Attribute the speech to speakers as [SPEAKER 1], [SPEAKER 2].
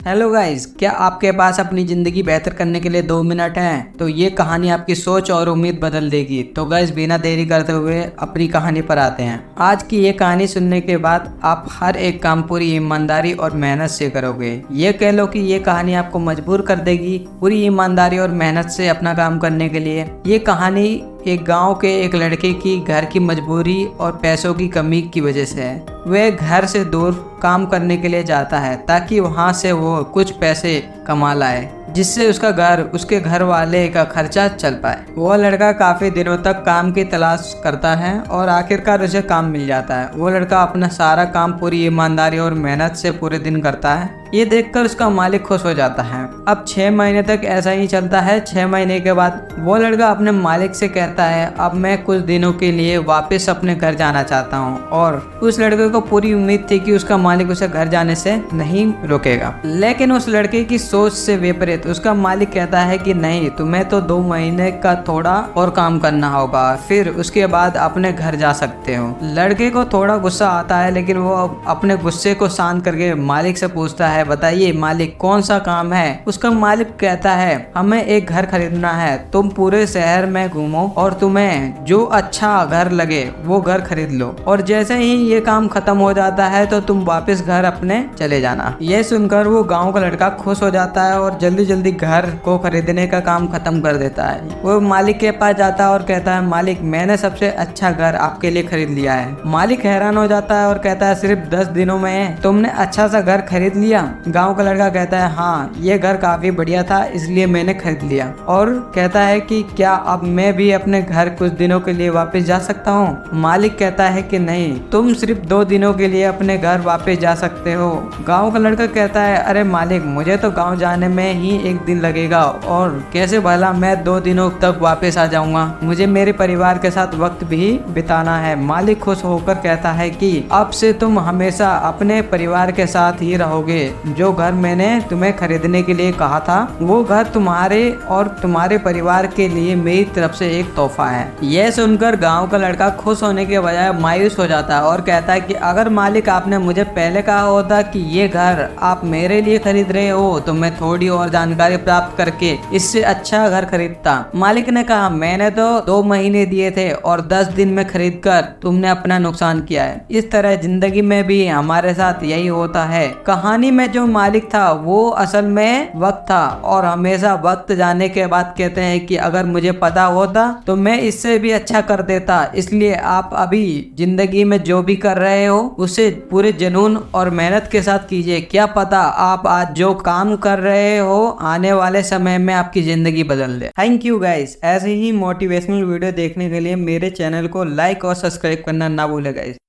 [SPEAKER 1] Hello guys, क्या आपके पास अपनी ज़िंदगी बेहतर करने के लिए 2 मिनट हैं? तो ये कहानी आपकी सोच और उम्मीद बदल देगी। तो गाइस, बिना देरी करते हुए अपनी कहानी पर आते हैं। आज की ये कहानी सुनने के बाद आप हर एक काम पूरी ईमानदारी और मेहनत से करोगे। ये कह लो कि ये कहानी आपको मजबूर कर देगी पूरी ईमानदारी और मेहनत से अपना काम करने के लिए। ये कहानी एक गांव के एक लड़के की घर की मजबूरी और पैसों की कमी की वजह से है। वह घर से दूर काम करने के लिए जाता है ताकि वहां से वो कुछ पैसे कमा लाए, जिससे उसके घर वाले का खर्चा चल पाए। वो लड़का काफी दिनों तक काम की तलाश करता है और आखिरकार उसे काम मिल जाता है। वो लड़का अपना सारा काम पूरी ईमानदारी और मेहनत से पूरे दिन करता है। ये देखकर उसका मालिक खुश हो जाता है। अब 6 महीने तक ऐसा ही चलता है। 6 महीने के बाद वो लड़का अपने मालिक से कहता है, अब मैं कुछ दिनों के लिए वापस अपने घर जाना चाहता हूँ। और उस लड़के को पूरी उम्मीद थी कि उसका मालिक उसे घर जाने से नहीं रोकेगा, लेकिन उस लड़के की सोच से विपरीत उसका मालिक कहता है कि नहीं, तुम्हें तो 2 महीने का थोड़ा और काम करना होगा, फिर उसके बाद अपने घर जा सकते हो। लड़के को थोड़ा गुस्सा आता है, लेकिन वो अपने गुस्से को शांत करके मालिक से पूछता है, बताइए मालिक, कौन सा काम है? उसका मालिक कहता है, हमें एक घर खरीदना है। तुम पूरे शहर में घूमो और तुम्हें जो अच्छा घर लगे वो घर खरीद लो, और जैसे ही ये काम खत्म हो जाता है तो तुम वापस घर अपने चले जाना। ये सुनकर वो गांव का लड़का खुश हो जाता है और जल्दी जल्दी घर को खरीदने का काम खत्म कर देता है। वो मालिक के पास जाता है और कहता है, मालिक, मैंने सबसे अच्छा घर आपके लिए खरीद लिया है। मालिक हैरान हो जाता है और कहता है, सिर्फ 10 दिनों में तुमने अच्छा सा घर खरीद लिया? गांव का लड़का कहता है, हाँ, ये घर काफी बढ़िया था, इसलिए मैंने खरीद लिया। और कहता है कि क्या अब मैं भी अपने घर कुछ दिनों के लिए वापस जा सकता हूँ? मालिक कहता है कि नहीं, तुम सिर्फ 2 दिनों के लिए अपने घर वापस जा सकते हो। गांव का लड़का कहता है, अरे मालिक, मुझे तो गांव जाने में ही 1 दिन लगेगा, और कैसे भला मैं 2 दिनों तक वापस आ जाऊंगा? मुझे मेरे परिवार के साथ वक्त भी बिताना है। मालिक खुश होकर कहता है कि अब से तुम हमेशा अपने परिवार के साथ ही रहोगे। जो घर मैंने तुम्हें खरीदने के लिए कहा था, वो घर तुम्हारे और तुम्हारे परिवार के लिए मेरी तरफ से एक तोहफा है। यह सुनकर गांव का लड़का खुश होने के बजाय मायूस हो जाता है और कहता है कि अगर मालिक, आपने मुझे पहले कहा होता कि ये घर आप मेरे लिए खरीद रहे हो, तो मैं थोड़ी और जानकारी प्राप्त करके इससे अच्छा घर खरीदता। मालिक ने कहा, मैंने तो 2 महीने दिए थे और 10 दिन में खरीद कर तुमने अपना नुकसान किया है। इस तरह जिंदगी में भी हमारे साथ यही होता है। कहानी में जो मालिक था वो असल में वक्त था, और हमेशा वक्त जाने के बाद कहते हैं कि अगर मुझे पता होता तो मैं इससे भी अच्छा कर देता। इसलिए आप अभी जिंदगी में जो भी कर रहे हो उसे पूरे जुनून और मेहनत के साथ कीजिए। क्या पता आप आज जो काम कर रहे हो आने वाले समय में आपकी जिंदगी बदल दे। Thank you guys. ऐसे ही मोटिवेशनल वीडियो देखने के लिए मेरे चैनल को लाइक और सब्सक्राइब करना ना भूले गाइस।